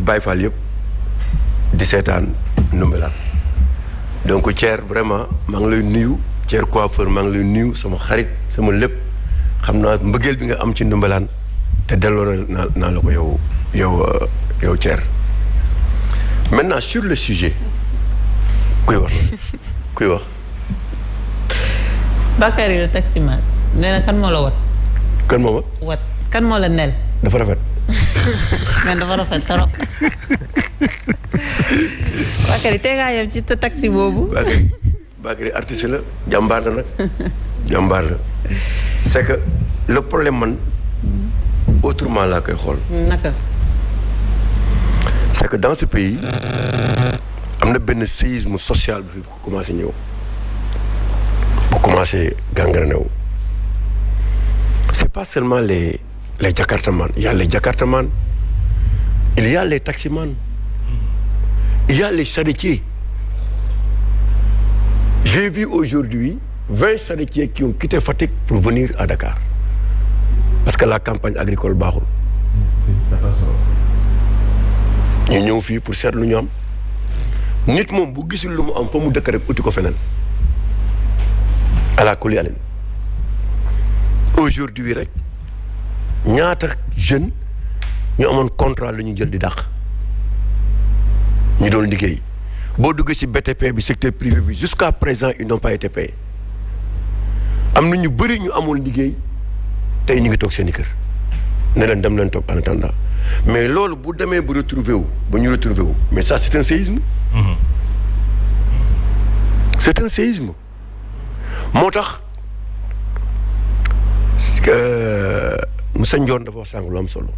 Baye Fall yëpp di seetaan Ndoumbelane donc Thier vraiment maa ngi lay nuyu Thier coiffeur maa ngi lay nuyu sama xarit sama lépp xam naa mbëggeel bi nga am ci Ndoumbelane te delloo naa la ko yow Thier maintenant sur le sujet kuy wax Bakary la taximan nee na kan moo la wat kan moo ma wat kan moo la nel dafa rafet men dafa rafet trop Bakary tey ngaa yem ci taxi boobu Bakary artiste la jàmbaar la nag jàmbaar la c'est que le problème man autrement laa koy xool naka c'est que dans ce pays am na benn séisme social bu fi commencé ñëw bu commencé gangrené wu c'est pas seulement les jakartaman il y a les jakartaman il y a les taximan il y a les charretiers j'ai vu aujourd'hui 20 charretiers qui ont quitté Fatick pour venir à Dakar parce que la campagne agricole baaxul ñu ñëw fii pour seet lu ñu am nit moom bu gisul lu mu am fa mu dëkk rek uti ko feneen ala kulli alin aujourd'hui rek ñaata jeune ñu amoon contrat la ñu jël di dàq ñu doon liggéey boo duggee ci BTP bi secteur privé bi jusqu'à présent ils n'ont pas été payés am na ñu bëri ñu amoon liggéey tey ñu ngi toog seen i kër ne leen dem leen toog en attendant mais loolu bu demee bu retrouver wu ba ñu retrouver wu mais ça c'est un séisme c'est un séisme moo tax Moussa Ndione dafa wax sànq lu am solo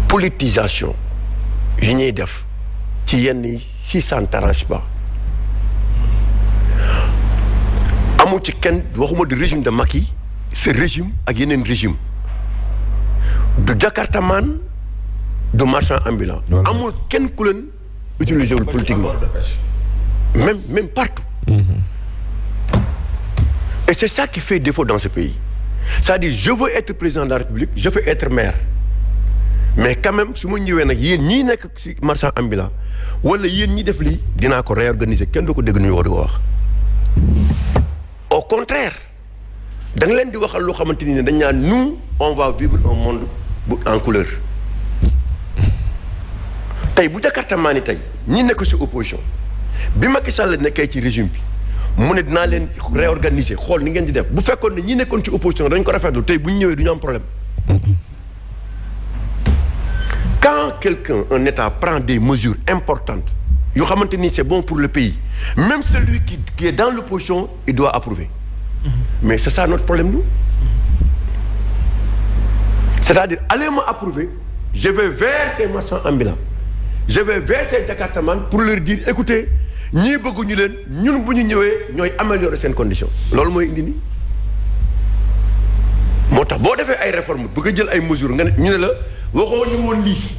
politisation yi ñuy def ci yenn yi si ça ne t'arrange pas amul ci kenn waxuma du régime de Macky ce régime ak yeneen régime du jakartaman du marchand ambulant amul kenn ku leen utiliser wul politiquement même partout et c'est ça qui fait défaut dans ce pays c'est-à-dire je veux être président de la République je veux être maire mais quand même su ma ñëwee nag yéen ñii nekk ci marchand ambulant wala yéen ñi def lii dinaa ko réorganiser kenn du ko dégg ñu war di ko wax au contraire da nga leen di waxal loo xamante ni ne dañ naan nous on va vivre un monde en couleur tey bu jakartamaa ni tey ñi nekk ci opposition bi Macky Sall nekkee ci régime bi mu ne dinaa leen réorganiser xool ni ngeen di def bu fekkoon ne ñi nekkoon ci opposition dañ ko rafetlu tey bu ñu ñëwee du ñu am problème quand quelqu'un un État prend des mesures importantes yoo xamante ni c'est bon pour le pays même celui qui est dans l'opposition il doit approuver mais c'est ça notre problème nous c'est-à-dire allez me approuver je vais vers ces marchands ambulants je vais vers ces jakartaman pour leur dire écoutez ñii bëgguñu leen ñun bu ñu ñëwee ñooy améliorer seen condition loolu mooy indi nii moo tax boo defee ay réformes bëgg a jël ay mesures nga ne ñu ne la waxoo ñu woon lii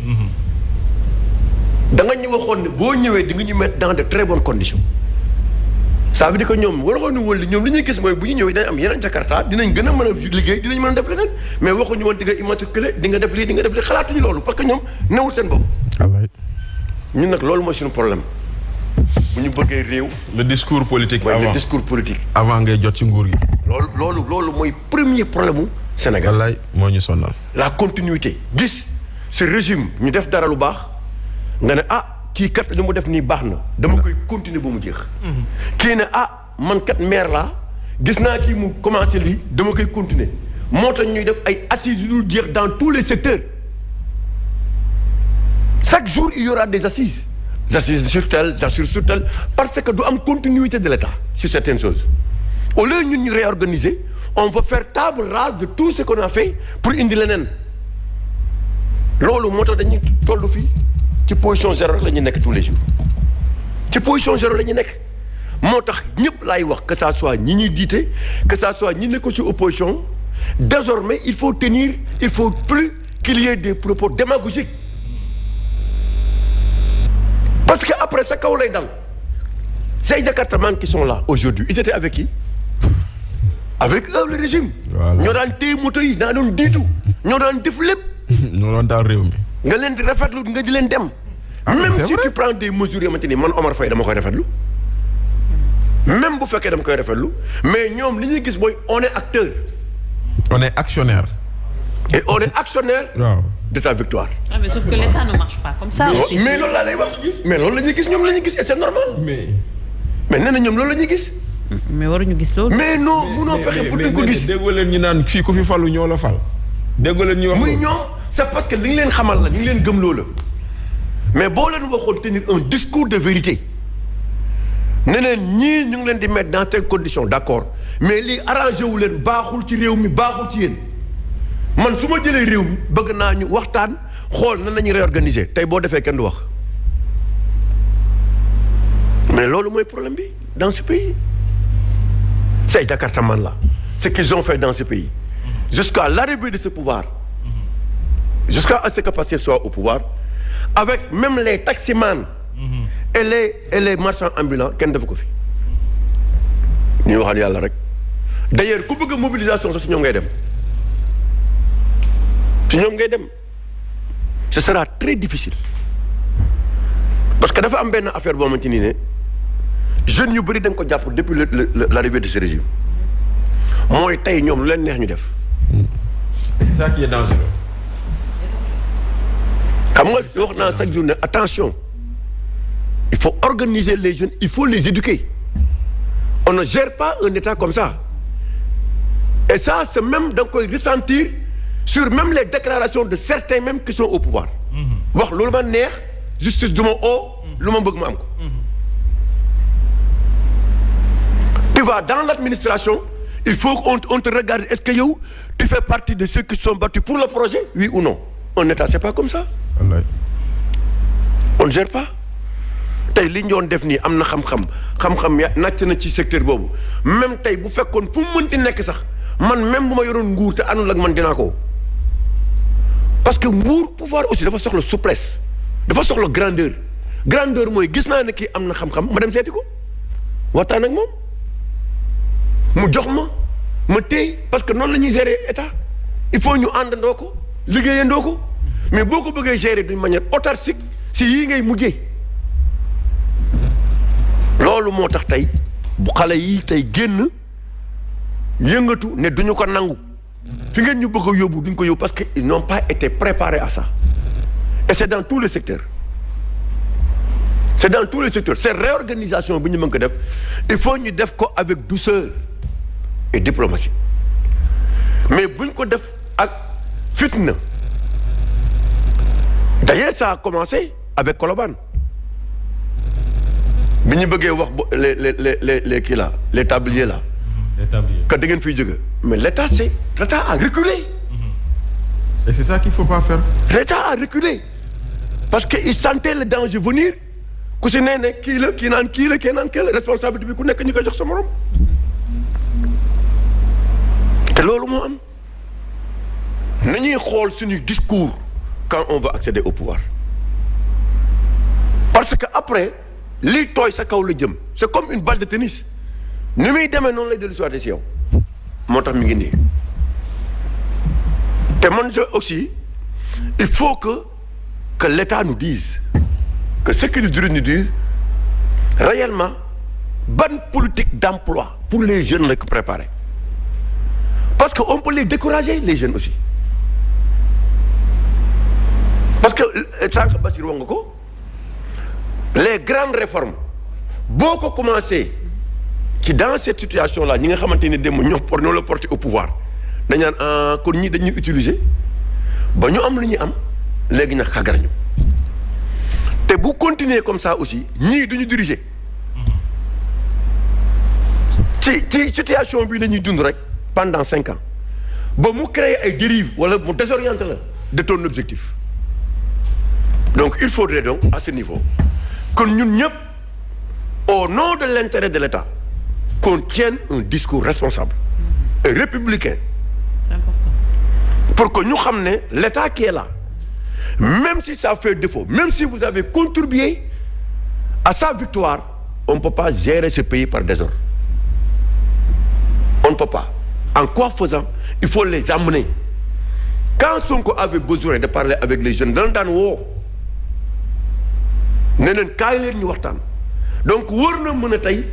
da nga ñu waxoon ne boo ñëwee di nga ñu mettre dans de très bonnes conditions ça veut dire que ñoom waxoon ñu woon li ñoom li ñuy gis mooy bu ñu ñëwee dañ am yeneen jakarta dinañ gën a mën a liggéey dinañ mën a def leneen mais waxuñu woon di nga immatriculé di nga def lii di nga def lii xalaatuñu loolu parce que ñoom newul seen bopp ñun nag loolu mooy suñu problème bu ñu bëggee réew. le discours politique avant le discours politique. avant ngay jot ci nguur gi. loolu mooy premier problème mu Sénégal. wallaay moo ñu sonal. la continuité gis ce régime ñu def dara lu baax nga ne ah kii kat li mu def nii baax na dama koy continuer ba mu jeex. kii ne ah man kat maire laa gis naa kii mu commencé lii dama koy continuer moo tax ñuy def ay assises yu dul jeex dans tous les secteurs chaque jour il y aura des assises. J'assure sur tel, j'assure sur tel, parce que du am continuité de l'État sur certaines choses. Au lieu ñun ñu réorganiser, on va faire table rase de tout ce qu'on a fait pour indi leneen. Loolu moo tax dañuy tollu fii ci position zéro rek la ñu nekk tous les jours. ci position zéro la ñu nekk moo tax ñëpp laay wax que ça soit ñi ñuy jiite que ça soit ñi nekk ci opposition désormais il faut plus qu'il y ait des propos démagogiques. Parce que après sa kaw lay dal ces jakartaman qui sont là aujourd'hui ils étaient avec qui avec eux le régime ñoo daan téye moto yi daa doon diitu ñoo daan def lépp ñoo doon taal réew mi nga leen di rafetlu nga di leen dem. même si tu prends des mesures yoo xamante ni man Omar Faye dama koy rafetlu. même bu fekkee dama koy rafetlu mais ñoom li ñuy gis mooy on est acteur. on est actionnaire. et on est actionnaire. waaw de ta victoire. Ah, mais sauf que l'État ne marche pas comme ça aussi. mais loolu laa lay wax mais loolu la ñuy gis ñoom la ñuy gis et c'est normal. mais nee na ñoom loolu la ñuy gis. mais waruñu gis loolu. mais non munoo fexe pour duñ ko gis. déggoo leen ñu naan fii ku fi falu ñoo la fal. déggoo leen ñu wax muy ñoom c'est parce que li ñu leen xamal la ñu ngi leen gëm loola mais boo leen waxoon tenir un discours de vérité ne leen ñii ñu ngi leen di mettre dans telles conditions d'accord mais lii arrangé wu leen baaxul ci réew mi baaxul ci yéen man su ma jëlee réew mi bëgg naa ñu waxtaan xool nan la ñuy réorganiser tey boo defee kenn du wax mais loolu mooy problème bi dans ce pays c'est Jakartaman là ce qu'ils ont fait dans ce pays jusqu'à l'arrivée de ce pouvoir jusqu'à ce que Pastef soit au pouvoir avec même les taximans et les marchands ambulants kenn defu ko fi ñuy waxal yàlla rek d'ailleurs ku bëgg mobilisation sax si ñoom ngay dem si ñoom ngay dem ce sera très difficile parce que dafa am benn affaire boo xamante ni ne jeunes yu bëri dañ ko jàpp depuis l'arrivée de ce régime mooy tey ñoom lu leen neex ñu def. c'est ça qui est dangereux. xam nga wax naa chaque jour ne attention il faut organiser les jeunes il faut les éduquer on ne gère pas un état comme ça et ça c'est même da nga koy ressentir sur même les déclarations de certains même qui sont au pouvoir wax loolu ma neex justice du ma oo lu ma bëgg ma am ko tu vas dans l'administration il faut qu'on te regarde est-ce que yow tu fais partie de ceux qui sont battus pour le projet oui ou non un état c'est pas comme ça on ne gère pas tey li ñu doon def nii am na xam-xam ya nàcc na ci secteur boobu même tey bu fekkoon fu mu mënti nekk sax man même bu ma yoroon nguur te àndul ak man dinaa ko parce que nguur pouvoir aussi dafa soxla souplesse dafa soxla grandeur mooy gis naa ne kii am na xam-xam ma dem seeti ko waxtaan ak moom mu jox ma téy parce que noonu la ñuy gérer état il faut ñu àndandoo ko liggéeyandoo ko mais boo ko bëggee gérer d'une manière autarcique si yii ngay mujjee loolu moo tax tey bu xale yi tey génn yëngatu ne duñu ko nangu fi ngeen ñu bëgg a yóbbu duñ ko yóbbu parce que ils n'ont pas été préparés à ça et c'est dans tous les secteurs c'est réorganisation bi ñu mën ko def il faut ñu def ko avec douceur et diplomatie mais buñ ko def ak fitna d'ailleurs ça a commencé avec Colobane bi ñu bëggee wax les kii là les tabliers là. les tabliers que da ngeen fiy jóge mais l'État a reculé. et c'est ça qu'il faut pas faire. l'État a reculé parce que il sentait le danger venir ku si nee ne kii la kii naan kii la kii naan kii la responsabilité bi ku nekk ñu koy jox sa morom te loolu moo am nañuy xool suñu discours quand on va accéder au pouvoir parce que après. lii tooy sa kaw la jëm c'est comme une balle de tennis ni muy demee noonu lay dellu si waatee si yow moo tax mi ngi nii te man je aussi il faut que l'État nous dise que ce qu'ils nous disent réellement ban politique d'emploi pour les jeunes la ko préparer parce que on peut les décourager les jeunes aussi parce que sànq Bassirou wax nga ko les grandes réformes boo ko commencé ci dans cette situation là ñi nga xamante ni démb ñoo la porté au pouvoir dañ naan kon ñi dañuy utiliser ba ñu am lu ñuy am léegi nag xagar ñu te bu continuer comme ça aussi ñii duñu diriger ci situation bi la ñuy dund rek pendant 5 ans ba mu créer ay dérives wala mu désorienter la de ton objectif donc il faudrait donc à ce niveau que ñun ñëpp au nom de l'intérêt de l'État qu'on tienne un discours responsable et républicain. C'est important. Pour que ñu xam ne l'État qui est là même si ça fait défaut même si vous avez contribué à sa victoire on ne peut pas gérer ce pays par désordre on ne peut pas en quoi faisant il faut les amener quand Sonko avait besoin de parler avec les jeunes daan woo ne leen kaay leen ñu waxtaan donc war na mën a tey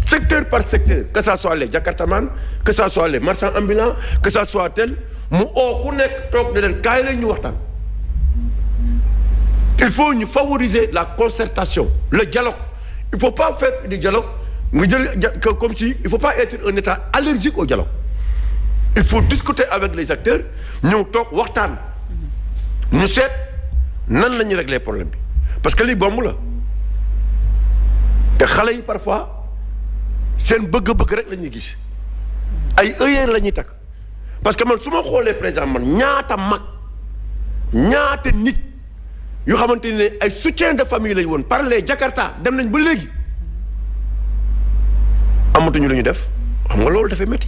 secteur par secteur que ça soit les jakartaman que ça soit les marchands ambulants que ça soit tel mu ku nekk toog ne leen kaay leen ñu waxtaan. Il faut ñu favoriser la concertation le dialogue il faut pas faire du dialogue nga jël comme si il faut pas être un état allergique au dialogue il faut discuter avec les acteurs ñëw toog waxtaan ñu seet nan la ñuy régler problème bi parce que lii bomb la te xale yi parfois seen bëgg-bëgg rek la ñuy gis ay œillères la ñuy takk parce que man su ma xoolee par exemple man ñaata mag ñaata nit yoo xamante ne ay soutien de famille lañu woon par les Jakarta dem nañ ba léegi amatuñu lu ñu def xam nga loolu dafay métti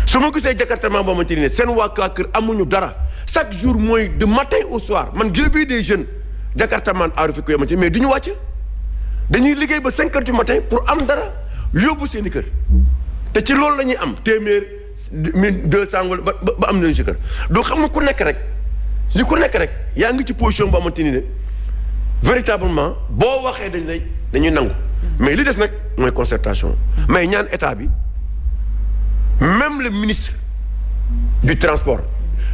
su ma gisee Jakarta maa boo xamante ne seen waa kër amuñu dara chaque jour mooy de matin au soir man j'ai vu des jeunes Jakarta man aarifi ko yamante mais du ñu wàcc dañuy liggéey ba 5 heures du matin pour am dara yóbbu seen i kër te ci loolu la ñuy am téeméer 1200 wala ba am nañu si kër doo xam nga ku nekk rek li ku nekk rek yaa ngi ci position boo xamante ni ne véritablement boo waxee dañuy nangu mais li des nag mooy concertation mais ñaan état bi même le ministre du transport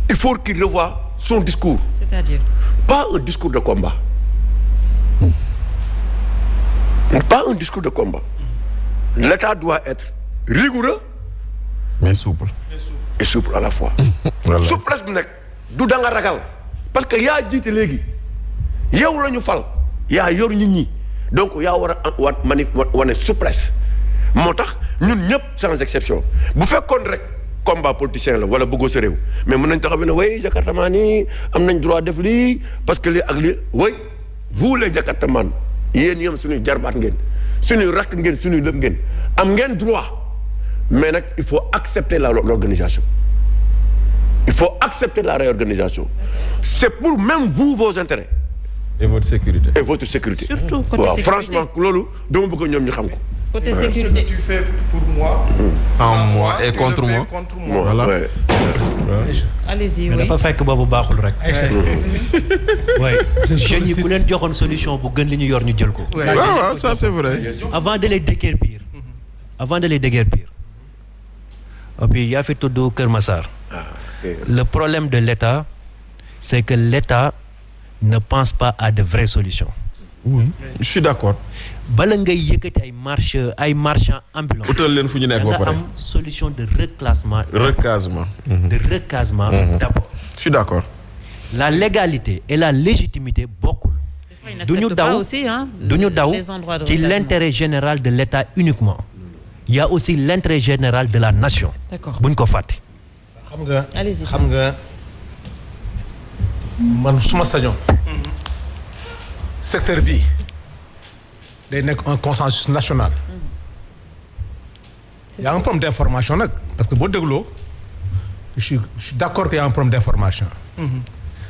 il faut qu'il revoie son discours. C'est-à-dire pas un discours de combat pas un discours de combat l'état doit être rigoureux mais souple et souple à la fois souplesse bi nag du da nga ragal parce que yaa jiite léegi yow la ñu fal yaa yor nit ñi donc yaa war a wane souplesse moo tax ñun ñëpp sans exception bu fekkoon rek combat politicien la wala bëggoo sa réew mais mën nañ taxaw ne way jakartamaan yi am nañ droit def lii parce que lii ak lii way vous les jakartamaan yéen yam suñuy jarbaat ngeen suñuy rakk ngeen suñuy lëpp ngeen am ngeen droit mais nag il faut accepter l'organisation il faut accepter la réorganisation c'est pour même vous vos intérêts et votre sécurité surtout côté sécurité franchement loolu dama bëgg ñoom ñu xam ko côté sécurité ce que tu fais pour moi sans moi et contre moi voilà allez-y mais oui dafa fekk boobu baaxul rek oui jeunes yi ku leen joxoon solution bu gën li ñu yor ñu jël ko waaw ça c'est vrai avant de les déguerpir et puis yaa fi tudd Kër Massar le problème de l'État c'est que l'État ne pense pas à de vraies solutions. Oui, je suis d'accord. bala ngay yëkkati ay marchands ambulants. utal leen fu ñu nekk ba pare am solution de reclassement. D'abord. Je suis d'accord. La légalité et la légitimité bokkul. du ñu daw ci l'intérêt général de l'État uniquement. Il y a aussi l'intérêt général de la nation. D'accord. buñ ko fàtte. xam nga man suma sañoon secteur bi day nekk un consensus national. Il y a un problème d'information nag parce que boo dégloo je suis d'accord qu'il y a un problème d'information.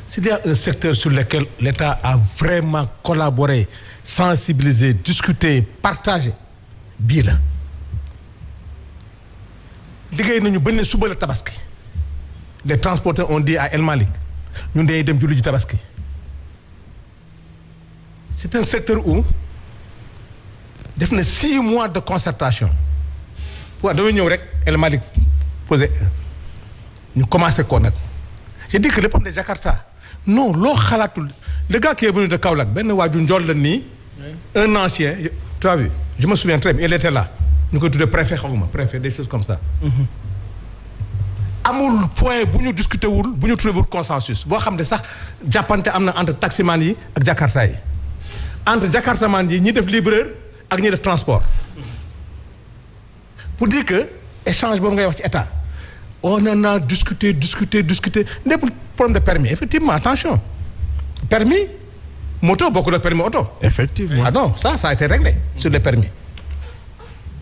S'il y a un secteur sur lequel l'État a vraiment collaboré, sensibilisé, discuté, partagé bii la liggéey nañu ba ne suba la tabaski. Les transporteurs ont dit à El Malick ñun dañuy dem julli ji tabaski. C'est un secteur où def na 6 mois de concertation. waaw damay ñëw rek El Malick posé ñu commencé ko nag. J'ai dit que le problème de Jakarta non loo xalaatul le gars qui est venu de Kaolack benn waaju njool la nii. un ancien tu as vu je me souviens très bien il était là ñu koy tuddee préfet xawma préfet des choses comme ça. amul point bu ñu discuter wul bu ñu trouvé wul consensus boo xam ne sax jàppante am na entre taximan yi ak jakarta yi entre jakartaman yi ñi def livreur ak ñi def transport pour dire que échange boobu ngay wax ci état on en a discuté lépp problème de permis effectivement attention permis moto bokkul ak permis auto Effectivement. ah non ça a été réglé sur les permis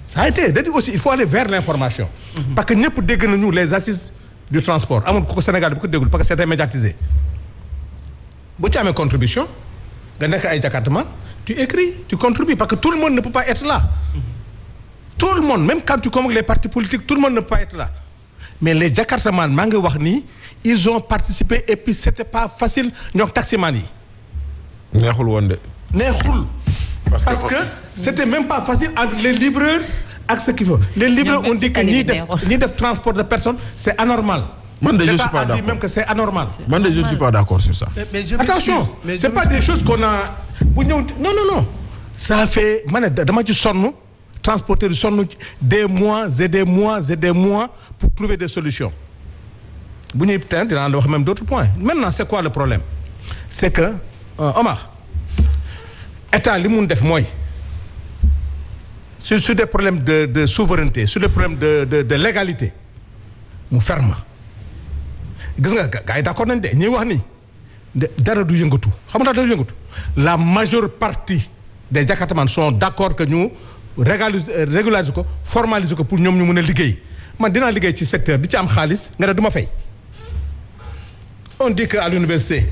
ça a été c'est-à-dire aussi il faut aller vers l'information parce que ñëpp dégg nañu les assises du transport amul ko Sénégal bu ko déggul parce que c'était médiatisé bu ci amee contribution nga nekk ay jakartaman tu écris tu contribues parce que tout le monde ne peut pas être là tout le monde même quand tu convoques les partis politiques tout le monde ne peut pas être là mais les jakartaman maa ngi wax nii ils ont participé et puis c'était pas facile ñoom taximan yi. neexul woon de. neexul. parce que c'était même pas facile entre les livreurs ak ce qu'il faut. les livreurs ont dit que ñi def transport de personnes c'est anormal. man de je suis pas d'accord. Dit même que c'est anormal. man de je suis pas d'accord sur ça. mais attention c'est pas des choses qu'on a bu ñëw non. ça fait ma ne dama ci sonn transporteur sonn des mois et des mois et des mois pour trouver des solutions bu ñuy teel dinaa la wax même d'autres points maintenant c'est quoi le problème c'est que Omar état li mun def mooy sur des problèmes de souveraineté sur des problèmes de légalité mu ferme gis nga gars yi d'accord nañ de ñuy wax ni dara du yëngatu xam nga dara du yëngatu la majeure partie des jakartaman sont d'accord que ñu régulariser ko formaliser ko pour ñoom ñu mën a liggéey man dinaa liggéey ci secteur di ci am xaalis nga ne du ma fay on dit que à l'université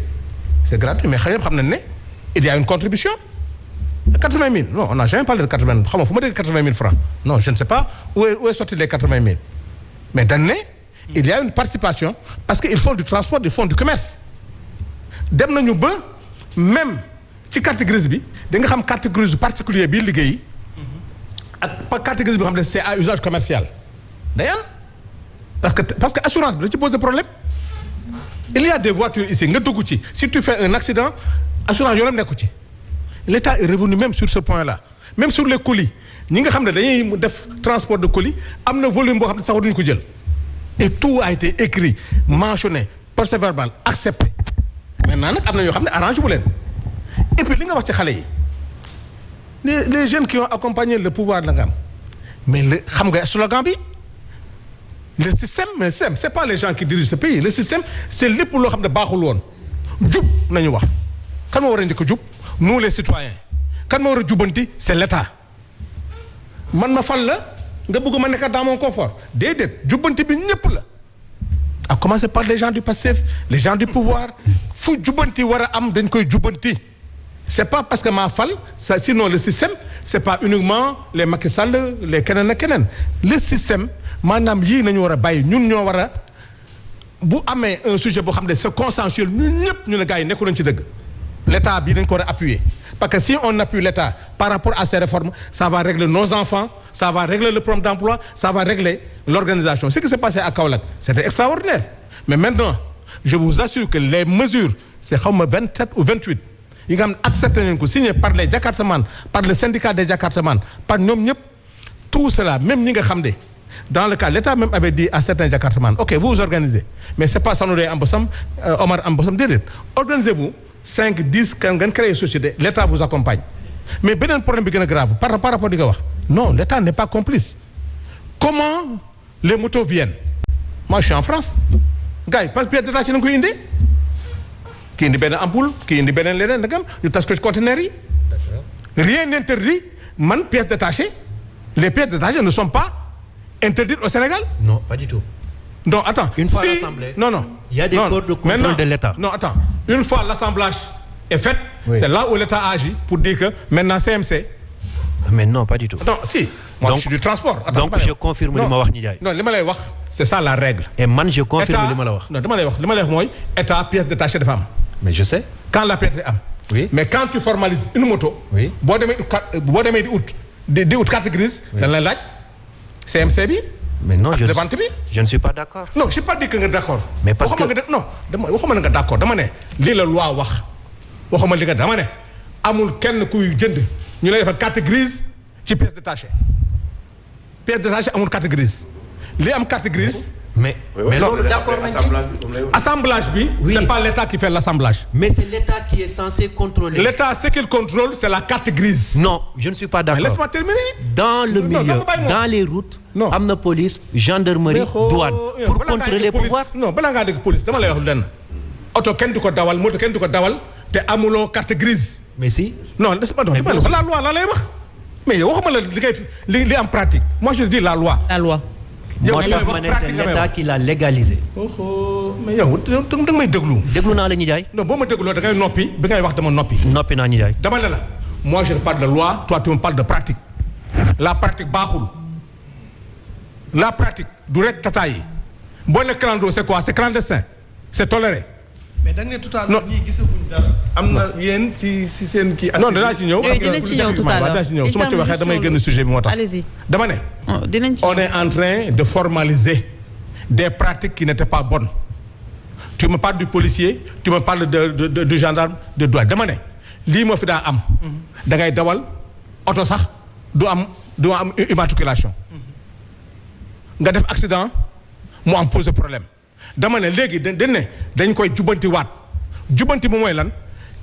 c'est gratuit mais xëy na xam nañ ne il y a une contribution 80 000 non on n'a jamais parlé de 80 000 xam nga fu ma dégg 80 000 francs non je ne sais pas où est sorti les 80 000 mais dañ ne il y a une participation parce que ils font du transport ils font du commerce dem nañu ba même ci carte grise bi da nga xam carte grise particulier bii liggéey ak carte grise bi nga xam ne c'est à usage commercial day am parce que assurance bi da ci pose problème il y a des voitures ici nga dugg ci si tu fais un accident assurance yoonam nekku ci l'État est revenu même sur ce point-là même sur les colis ñi nga xam ne dañuy def transport de colis am na volume boo xam ne sax waruñu ko jël et tout a été écrit mentionné procès-verbal accepté maintenant nag am na yoo xam ne arrange bu leen et puis li nga wax ci xale yi les jeunes qui ont accompagné le pouvoir la nga am mais le xam nga slogan bi le système c'est pas les gens qui dirigent ce pays le système c'est lépp loo xam ne baaxul woon jub nañu wax kan moo war a njëkk jub nous les citoyens kan moo war a jubanti c'est l'État man ma fal la nga bëgg ma nekk dans mon confort déedéet jubanti bi ñëpp la à commencer par les gens du PASTEF les gens du pouvoir fu jubanti war a am dañ koy jubanti c'est pas parce que maa fal ça sinon le système c'est pas uniquement les Macky Sall les keneen ak keneen le système maanaam yii nañu war a bàyyi ñun ñoo war a bu amee un sujet boo xam ne c'est consensuel ñun ñëpp ñu ne gars yi nekku nañ ci dëgg l'État bi dañ ko war a appuyer parce que si on appuie l'État par rapport à ces réformes ça va régler nos enfants ça va régler le problème d'emploi ça va régler l'organisation ce qui s'est passé à Kaolack c'était extraordinaire mais maintenant je vous assure que les mesures c'est xaw ma 27 ou 28 yi nga xam ne accepté nañ ko signé par les jakartaman par le syndicat des jakartaman par ñoom ñëpp tout cela même ñi nga xam ne dans le cas l'État même avait dit à certains jakartaman ok vous vous organisez mais c'est pas Sanoudé Ambassam Omar Ambassam déedéet organisez-vous 5 10 kan ngeen créer société l'État vous accompagne mais beneen problème bi gën a grave par rapport di nga wax non l'État n'est pas complice comment les motos viennent moi je suis en France gars yi parce que pièce détachée nañ koy indi kii indi benn ampoule kii indi beneen leneen da nga am ñu tas ko ci conteneurs yi rien n'interdit man pièces détachées les pièces détachées ne sont pas interdites au Sénégal non pas du tout non attends une fois rassemblé non il y a des corps de contrôle de l'État non attends une fois l'assemblage est fait c'est là où l'État agit pour dire que maintenant CMC mais non pas du tout non si moi je suis du transport donc je confirme li ma wax Ndiaye non li ma lay wax c'est ça la règle et man je confirme li ma la wax non li ma lay wax mooy État pièce détachée dafa am mais je sais quand la pièce am oui mais quand tu formalises une moto oui boo demee di ut carte grise dañ lay laaj CMC bi mais non je ne suis pas d'accord non je n'ai pas dit que nga d'accord mais parce que waxuma nga d'accord dama ne lii la loi wax waxuma li nga dama ne amul kenn kuy jënd ñu lay defal carte grise ci pièce détachée amul carte grise li am carte grise mais loolu d'accord nañ ci assemblage bi c'est pas l'État qui fait l'assemblage mais c'est l'État qui est censé contrôler l'État ce qu'il contrôle c'est la carte grise non je ne suis pas d'accord laisse-moi terminer dans le milieu dans les routes am na police gendarmerie douane pour contrôler pouvoir non balaa ngaa dégg police dama lay wax lenn oto kenn du ko dawal moto kenn du ko dawal te amuloo carte grise mais si non laisse-moi la loi la lay wax mais yow waxuma la li am pratique moi je dis la loi moo tax ma ne c'est l'État qui l'a légalisé. mais yow da nga may déglu. déglu naa la ñu jaay. non boo ma dégloo da ngay noppi bi ngay wax dama noppi. noppi naa ñu jaay. dama ne la moi je parle de loi toi tu me parles de pratique. la pratique baaxul. la pratique du rek tata yi boo ne clando c'est quoi c'est clandestin c'est toléré. mais da nga ne tout à l'heure ñii gisaguñ dara. am na yéen si seen kii. non danaa ci ñëw. dinañ ci ñëw tout à l'heure danaa ci ñëw su ma ci waxee damay gën a sujet bi moo tax. allez-y. dama ne. dinañ ci on est en train de formaliser des pratiques qui n'étaient pas bonnes. tu me parles du policier tu me parles du gendarme de douane dama ne lii moo fi daa am. da ngay dawal oto sax du am immatriculation. nga def accident mu am pose problème. dama ne léegi dañ koy jubanti waat jubanti mu mooy lan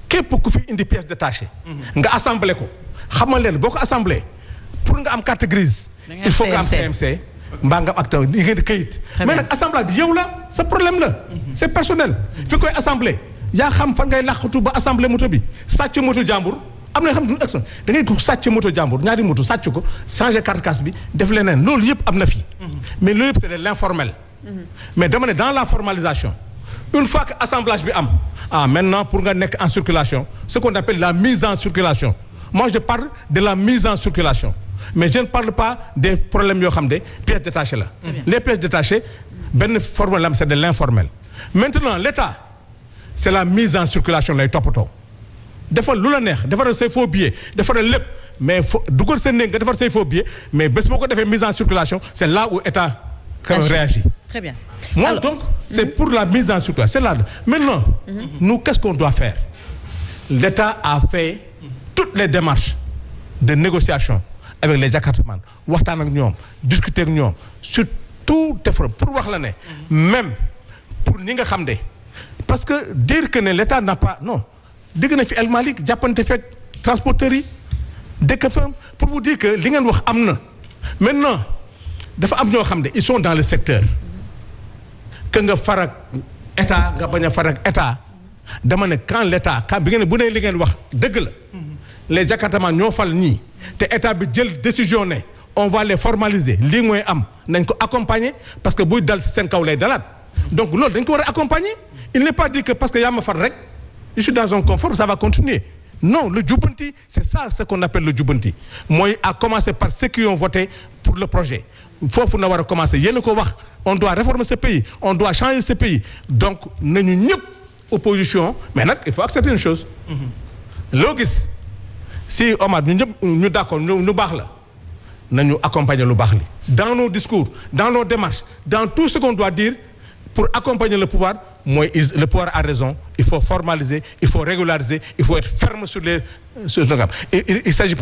képp ku fi indi pièce détachée. nga assemblé ko xamal leen boo ko assemblé pour nga am carte grise. il faut nga am CMC. mbaa nga am ak taw li ngeen di këyit. mais nag assemblée bi yow la sa problème la. c'est personnel fi koy assemblé yaa xam fan ngay làqatu ba assemblé moto bi sàcc moto jàmbur am na xam du action da ngay ko sàcc moto jàmbur ñaari moto sàcc ko changer carte casse bi def leneen loolu yëpp am na fi. mais loolu yëpp c'est de l'informel. mais dama ne dans la formalisation une fois que assemblage bi am maintenant pour nga nekk en circulation ce qu'on appelle la mise en circulation moi je parle de la mise en circulation mais je ne parle pas des problèmes yoo xam ne pièces détachées la. les pièces détachées benn formule la am c'est de l'informel. maintenant l'État c'est la mise en circulation lay toppatoo defal lu la neex defaral say faux billets defaral lépp mais dugal seen néeg nga defar say faux billets mais bés boo ko defee mise en circulation c'est là où État réagit. Très bien. Moi, alors, donc, c'est pour la mise en circulation. C'est là. Maintenant, nous, qu'est-ce qu'on doit faire? L'État a fait toutes les démarches de négociation avec les jakartaman, waxtaan ak ñoom, discuter ak ñoom, sur tout effort pour wax la ne, même pour ñi nga xam ne, parce que dire que ne l'État n'a pas, non, dégg na fi El Malick jàppante fekk transporteurs yi, dëkk fa pour vous dire que li ngeen wax am na. Maintenant, dafa am ñoo xam ne ils sont dans le secteur. que nga farak état nga bañ a farak état dama ne quand l'état quand bi ngeen bu ne li ngeen wax dëgg la les jakartaman ñoo fal ñii te état bi jël décision ne on va les formaliser lii mooy am nañ ko accompagner parce que buy dal seen kaw lay dalaat donc loolu dañ ko war a accompagner il n'est pas dit que parce que yaa ma far rek je suis dans un confort ça va continuer non le jubanti c'est ça ce qu'on appelle le jubanti mooy à commencer par ceux qui ont voté pour le projet foofu na war a commencer yéen a ko wax on doit réformer ce pays on doit changer ce pays donc nañu ñëpp opposition mais nag il faut accepter une chose loo gis si Omar ñu ñëpp ñu d'accord ñu baax la nañu accompagner lu baax li dans nos discours dans nos démarches dans tout ce qu'on doit dire pour accompagner le pouvoir mooy le pouvoir a raison il faut formaliser il faut régulariser il faut être ferme sur les il s'agit